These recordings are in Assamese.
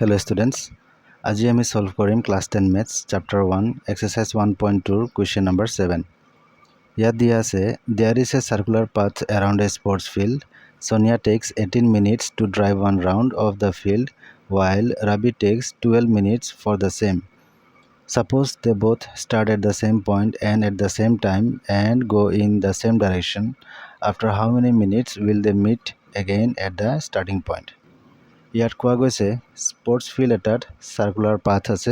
Hello students, আজি আমি solve কৰিম class 10 maths chapter 1 exercise 1.2 question number 7. ইয়াত দিয়া আছে there is a circular path around a sports field. Sonia takes 18 minutes to drive one round of the field while Rabi takes 12 minutes for the same. Suppose they both start at the same point and at the same time and go in the same direction. After how many minutes will they meet again at the starting point? ইয়াত কোৱা গৈছে স্পৰ্টছ ফিল্ড এটাত সাৰ্কুলাৰ পাথ আছে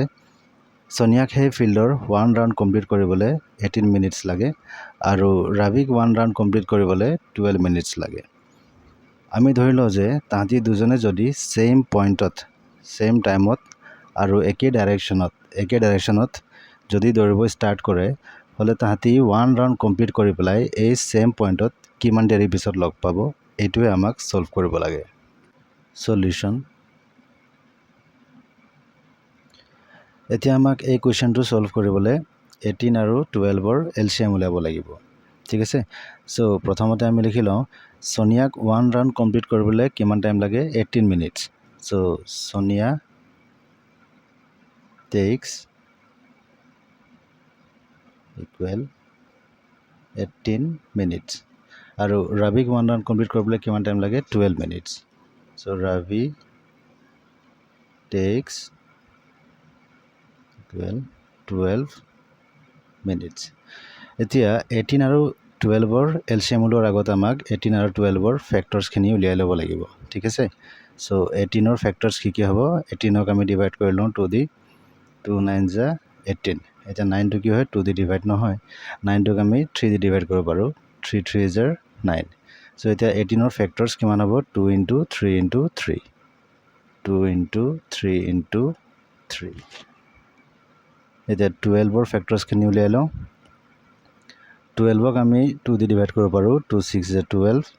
সোনিয়াক সেই ফিল্ডৰ 1 ৰাউণ্ড কমপ্লিট কৰিবলৈ 18 মিনিটছ লাগে আৰু ৰাবিক 1 ৰাউণ্ড কমপ্লিট কৰিবলৈ 12 মিনিটছ লাগে আমি ধৰি লওঁ যে তাহাঁতি দুজনে যদি সেম পইণ্টত সেম টাইমত আৰু একে ডাইৰেকশ্যনত যদি দৌৰিব ষ্টাৰ্ট কৰে হলে তাহাঁতি 1 ৰাউণ্ড কমপ্লিট কৰি পেলাই এই সেম পইণ্টত কিমান দেৰি পিছত লগ পাব এইটোৱে আমাক সলভ কৰিব লাগে Solution. এতিয়া আমাক এই কোৱেশ্চনটো সলভ কৰিবলৈ 18 আৰু 12 ৰ এলসিএম উলিয়াব লাগিব ঠিক আছে সো প্ৰথমতে আমি লিখি লওঁ সোনিয়াক 1 ৰাউণ্ড কমপ্লিট কৰিবলৈ কিমান টাইম লাগে 18 minutes so Sonia takes equal 18 minutes আৰু ৰাবিক 1 ৰাউণ্ড কমপ্লিট কৰিবলৈ কিমান টাইম লাগে 12 minutes So Ravi takes 12 minutes. এতিয়া 18 আৰু 12 ৰ এলসিএম উলিওৱাৰ আগত আমাক 18 আৰু 12 ৰ ফ্যাক্টৰস খিনি উলিয়াই ল'ব লাগিব ঠিক আছে সো 18 ৰ ফ্যাক্টৰস কি হ'ব 18 ক আমি ডিভাইড কৰি লওঁ 2 দি 2 9 যা 18 এটা 9 টো কি হয় 2 দি ডিভাইড নহয় 9 টোক আমি 3 দি ডিভাইড কৰিব পাৰো 3 3 যা 9 So এটা 18 ৰ ফ্যাক্টৰস কিমান হ'ব 2 into 3 into 3 2 into 3 into 3 এটা 12 ৰ ফ্যাক্টৰস খিনি উলিয়াই লওঁ 12 ক আমি 2 দি ডিভাইড কৰিব পাৰো 2 6 যা 12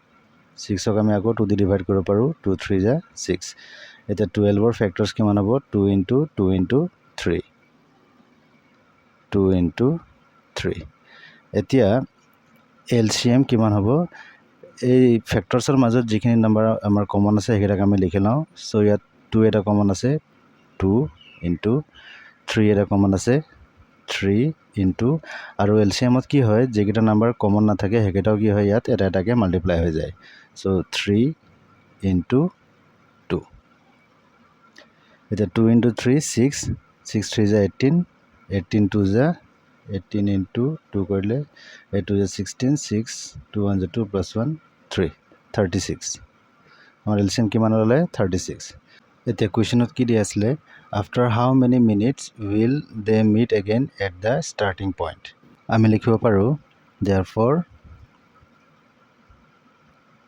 6 ক আমি আকৌ 2 দি ডিভাইড কৰিব পাৰো 2 3 যা 6 এটা 12 ৰ ফ্যাক্টৰস কিমান হ'ব 2 into 2 into 3 2 into 3 এতিয়া এলসিএম কিমান হ'ব এই ফ্যাক্টৰসৰ মাজত যিখিনি নাম্বাৰ আমাৰ কমন আছে হেগিৰাক আমি লিখি লওঁ সো ইয়াত 2 এটা কমন আছে 2 into 3 এটা কমন আছে 3 into আৰু এলসিএমত কি হয় যেগিটা নাম্বাৰ কমন না থাকে হেগিটাও কি হয় ইয়াত এটা এটাকে মাল্টিপ্লাই হৈ যায় সো 3 into 2 এটা 2 into 3 6 6 3 যা 18 18 2 যা 18 into 2 কৰিলে 8 2 যা 16 6 2 1 যা 2 plus 1 3 36 আমাৰ এলসিএম কিমান হলে 36 এতিয়া কোৱেশ্চনত কি দিয়া আছিল after how many minutes will they meet again at the starting point আমি লিখিব পাৰো therefore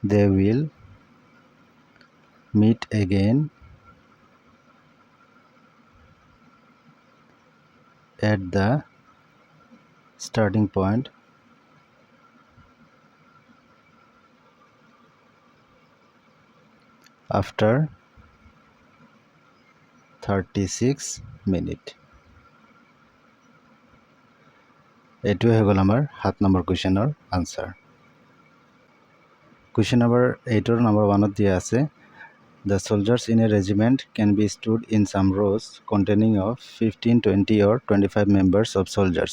they will meet again at the starting point after 36 minutes. এইটোৱে হৈ গ'ল আমাৰ 7 নম্বৰ কোৱেশ্চনৰ আনসাৰ কোৱেশ্চন নম্বৰ 8 ৰ নম্বৰ 1 ত দিয়া আছে The soldiers in a regiment can be stood in some rows containing of 15 20 or 25 members of soldiers.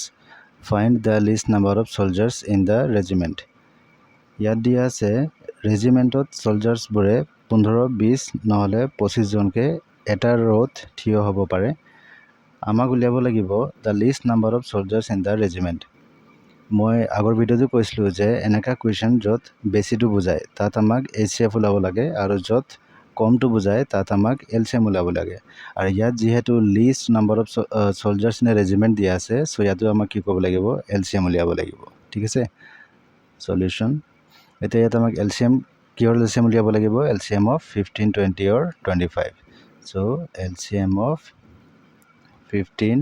Find the least number of soldiers in the regiment. ইয়াত দিয়া আছে ৰেজিমেণ্টত soldiers বোৰে 15 20 নহলে 25 জনকে এটা ৰোত থিয় হ'ব পাৰে আমাক উলিয়াব লাগিব the least number of soldiers in the regiment মই আগৰ ভিডিওতে কৈছিলো যে এনেকা কোৱেশ্চন যত বেছিটো বুজায় তাত আমাক HCF উলাব লাগে আৰু যত কমটো বুজায় তাত আমাক LCM উলাব লাগে আৰু ইয়াত যেহেতু least number of soldiers in a regiment দিয়া আছে সো ইয়াতো আমাক কি কৰিব লাগিব LCM উলিয়াব লাগিব ঠিক আছে সলিউশন এতিয়া ইয়াত আমাক LCM কিহৰ LCM উলিয়াব লাগিব LCM of 15 20 or 25 so LCM of 15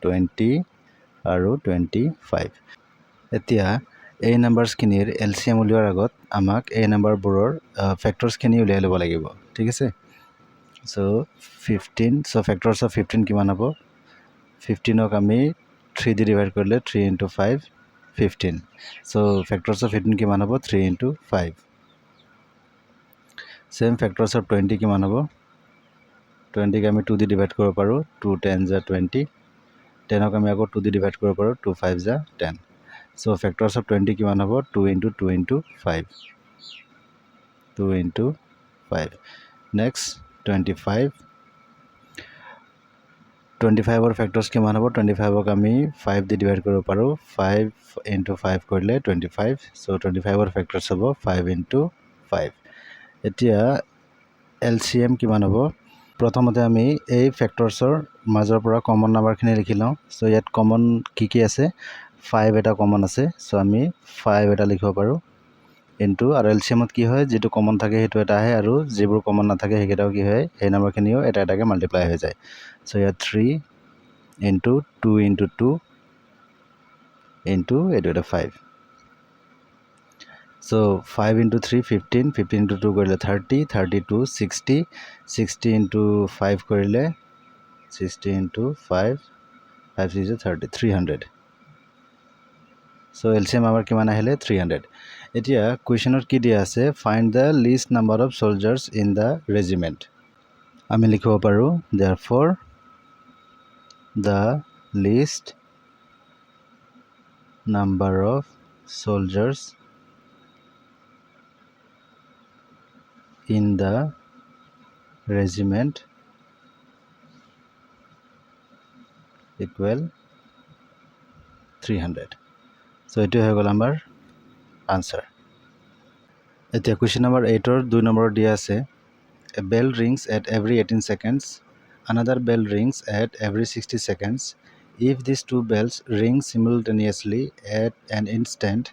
20 আৰু 25 এতিয়া এই নাম্বাৰস খিনিৰ LCM উলিওৱাৰ আগত আমাক এই নাম্বাৰবোৰৰ ফ্যাক্টৰস খিনি উলিয়াই ল'ব লাগিব ঠিক আছে so 15 so factors of 15 কিমান হ'ব 15 ক আমি 3 দি ডিভাইড কৰিলে 3 into 5 15 so factors of 15 কিমান হ'ব 3 into 5 same factors of 20 কিমান হ'ব 20 আমি 2 দি ডিভাইড কৰিব পাৰোঁ 2 10 যা 20 10 আমি আকৌ 2 দি ডিভাইড কৰিব পাৰোঁ 2 5 যা 10 so factors of 20 কিমান হ'ব 2 into 2 into 5 2 into 5 next 25 25 or factors কিমান হ'ব 25 ক আমি 5 দি ডিভাইড কৰিব পাৰোঁ 5 into 5 কৰিলে 25 so 25 or factors হ'ব 5 into 5 এতিয়া LCM কিমান হ'ব প্ৰথমতে আমি এই ফ্যাক্টৰছৰ মাজৰ পৰা কমন নাম্বাৰখিনি লিখি লওঁ সো ইয়াত কমন কি আছে 5 এটা কমন আছে সো আমি 5 এটা লিখিব পাৰোঁ ইনটু আৰু এলসিএমত কি হয় যেটো কমন থাকে হেতু এটা আহে আৰু যেবোৰ কমন নাথাকে হেকেটাও কি হয় এই নাম্বাৰখিনিও এটা এটাকে মাল্টিপ্লাই হৈ যায় সো ইয়াত 3 into 2 into 2 into এটা 5 so 5 into 3 15 15 into 2 কৰিলে 30 32 60 60 into 5 কৰিলে 60 into 5 5 is 30 300 so LCM আমাৰ কিমান আহিলে 300 এতিয়া কোৱেশ্চনত কি দিয়া আছে find the least number of soldiers in the regiment আমি লিখিব পাৰো therefore the least number of soldiers in the regiment equal 300 so etu হৈ গল আমাৰ answer এতিয়া question number 8 or 2 number দিয়া আছে a bell rings at every 18 seconds another bell rings at every 60 seconds if these two bells ring simultaneously at an instant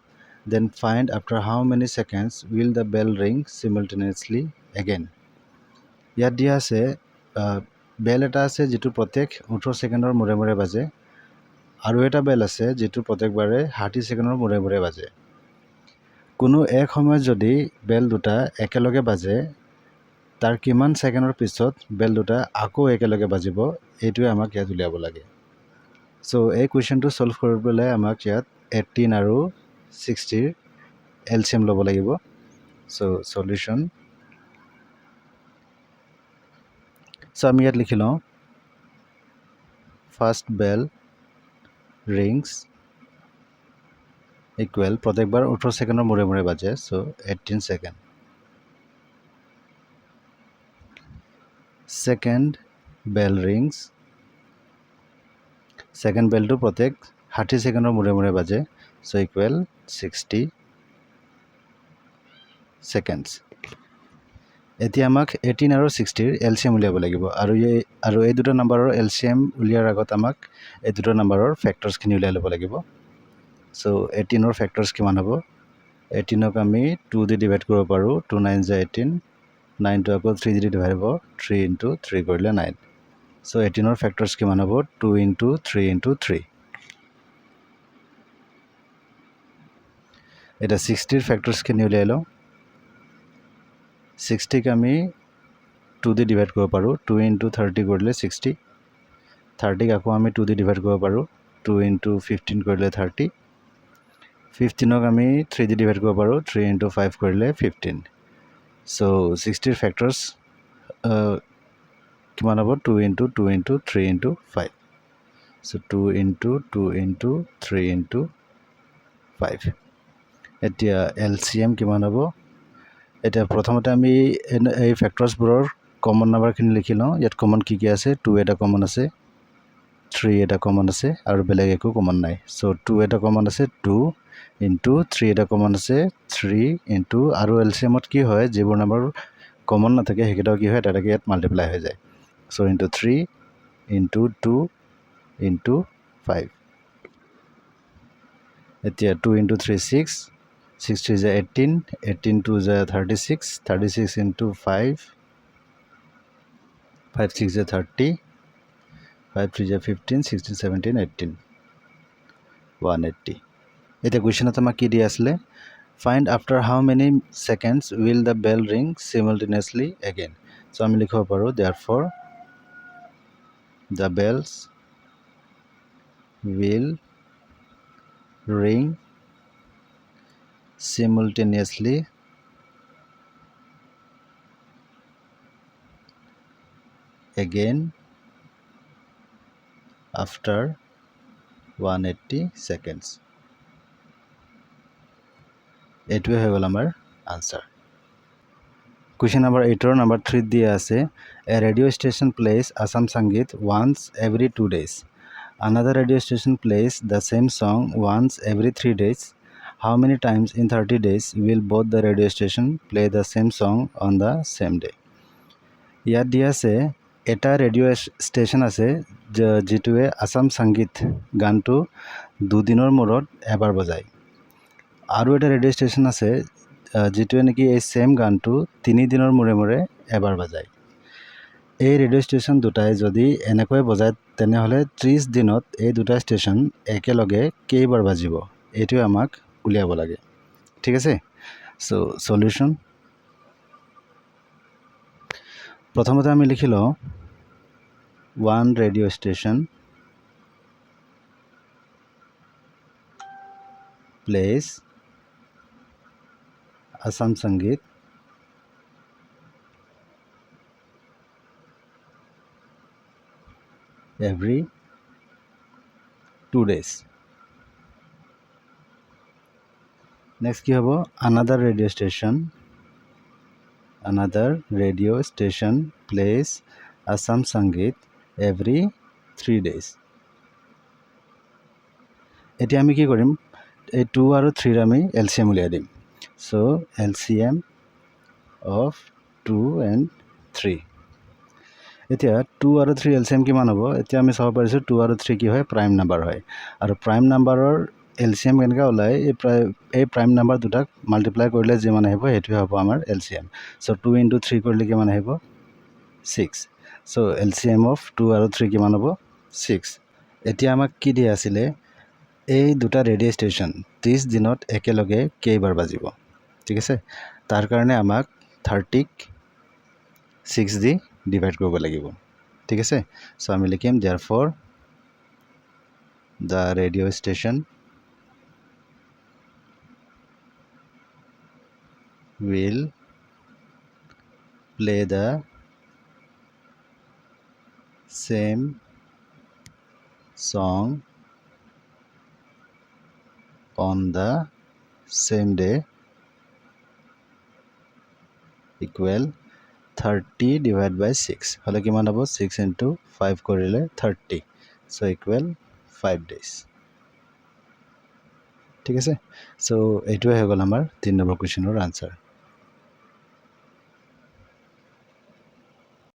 then find after how many seconds will the bell ring simultaneously again ইয়াত দিয়া আছে বেল এটা আছে যেটো প্ৰত্যেক 18 সেকেন্ডৰ মুৰে মুৰে বাজে আৰু এটা বেল আছে যেটো প্ৰত্যেকবাৰে 60 সেকেন্ডৰ মুৰে মুৰে বাজে কোনো এক সময়ত যদি বেল দুটা একেলগে বাজে তাৰ কিমান সেকেন্ডৰ পিছত বেল দুটা আকৌ একেলগে বাজিব এইটোৱে আমাক ইয়াত উলিয়াব লাগে সো এই কোৱেশ্চনটো সলভ কৰিবলৈ আমাক ইয়াত 18 আৰু 60 ৰ এলসিএম ল'ব লাগিব সো সলিউশন সো আমি ইয়াত লিখি লওঁ ফার্স্ট বেল ৰিংস ইকুৱেল প্ৰত্যেকবাৰ 18 সেকেন্ডৰ মুৰে মুৰে বাজে so 18 second second bell rings second bell to প্ৰত্যেক 60 সেকেন্ডৰ মুৰে মুৰে বাজে so equal 60 seconds এতিয়া আমাক 18 আৰু 60 ৰ এলসিএম উলিয়াব লাগিব আৰু এই দুটা নাম্বাৰৰ এলসিএম উলিয়াৰ আগত আমাক এই দুটা নাম্বাৰৰ ফ্যাক্টৰছ খিনি উলিয়াই ল'ব লাগিব so 18 ৰ ফ্যাক্টৰছ কিমান হ'ব 18 ক আমি 2 দি ডিভাইড কৰিব পাৰো 2 9 * 18 9 to আকৌ 3 দি ডিভাইড হ'ব 3 into 3 কৰিলে 9 so 18 ৰ ফ্যাক্টৰছ কিমান হ'ব 2 into 3 into 3 এটা 60 ৰ ফ্যাক্টৰছ খিনি উলিয়াই লওঁ 60 ক আমি 2 দি ডিভাইড কৰিব পাৰো 2 into 30 কৰিলে 60 30 ক আকৌ আমি 2 দি ডিভাইড কৰিব পাৰো 2 into 15 কৰিলে 30 15 ক আমি 3 দি ডিভাইড কৰিব পাৰো 3 into 5 কৰিলে 15 so 60 factors কিমান হ'ব 2 into 2 into 3 into 5 so 2 into 2 into 3 into 5 এতিয়া LCM কিমান হ'ব এটা প্ৰথমতে আমি এই ফ্যাক্টৰছ বোৰৰ কমন নাম্বাৰ খিনি লিখি লওঁ ইয়াত কমন কি আছে 2 এটা কমন আছে 3 এটা কমন আছে আৰু বেলেগ একো কমন নাই so 2 এটা কমন আছে 2 into 3 এটা কমন আছে 3 into আৰু এলসিএমত কি হয় যেবোৰ নাম্বাৰ কমন নাথাকে হেকেটাও কি হয় এটাকে ইয়াত মাল্টিপ্লাই হৈ যায় so into 3 into 2 into 5 এতিয়া 2 into 3 6 6 3 is 18 18 2 is 36 36 into 5 5 6 is 30 5 3 is 15 16 17 18 180 এটা কোৱেশ্চনত আমাক কি দিয়া আছিল find after how many seconds will the bell ring simultaneously again so আমি লিখিব পাৰো therefore the bells will ring simultaneously again after 180 seconds. এইটোৱে হৈ গ'ল আমাৰ answer. Question number 8 or number 3 দিয়া আছে a radio station plays Assam Sangeet once every 2 days. Another radio station plays the same song once every 3 days. How many times in 30 days will both the radio station play the same song on the same day? ইয়াত দিয়া আছে এটা ৰেডিঅ' ষ্টেশ্যন আছে যিটোৱে আসাম সংগীত গানটো দুদিনৰ মূৰত এবাৰ বজায়, আৰু এটা ৰেডিঅ' ষ্টেশ্যন আছে যিটোৱে নেকি এই ছেম গানটো 3 দিনৰ মূৰে মূৰে এবাৰ বজায়। এই ৰেডিঅ' ষ্টেশ্যন দুটাই যদি এনেকৈ বজায় তেনেহ'লে 30 দিনত এই দুটা ষ্টেশ্যন একেলগে কেইবাৰ বাজিব, এইটোৱে আমাক উলিয়াব লাগে। ঠিক আছে, চ' সলিউশ্যন প্ৰথমতে আমি লিখি লওঁ one radio' station place Assam সংগীত every 2 days. Next কি হ'ব another radio station plays Assam Sangeet every 3 days. এতিয়া আমি কি কৰিম, এই 2 আৰু 3 আমি LCM উলিয়াই দিম। So LCM of 2 and 3, এতিয়া 2 আৰু 3 LCM কিমান হ'ব, এতিয়া আমি চাব পাৰিছোঁ 2 আৰু 3 কি হয় প্ৰাইম নাম্বাৰ হয়, আৰু প্ৰাইম নাম্বাৰৰ LCM কেনেকৈ ওলায় এই প্ৰাইম নাম্বাৰ দুটাক মাল্টিপ্লাই কৰিলে যিমান আহিব সেইটোৱে হ'ব আমাৰ LCM। চ' 2 into 3 কৰিলে কিমান আহিব 6। চ' LCM of 2 আৰু 3 কিমান হ'ব 6। এতিয়া আমাক কি দিয়া আছিলে এই দুটা ৰেডিঅ' ষ্টেশ্যন 30 দিনত একেলগে কেইবাৰ বাজিব। ঠিক আছে, তাৰ কাৰণে আমাক 30ক 6 দি ডিভাইড কৰিব লাগিব। ঠিক আছে, চ' আমি লিখিম therefore the radio station will play the same song on the same day equal 30 divided by 6 হলে কিমান হ'ব 6 into 5 কৰিলে 30, so equal 5 days। ঠিক আছে, so এইটোৱে হৈ গ'ল আমাৰ 3 নম্বৰ কুৱেশ্যনৰ আনসাৰ।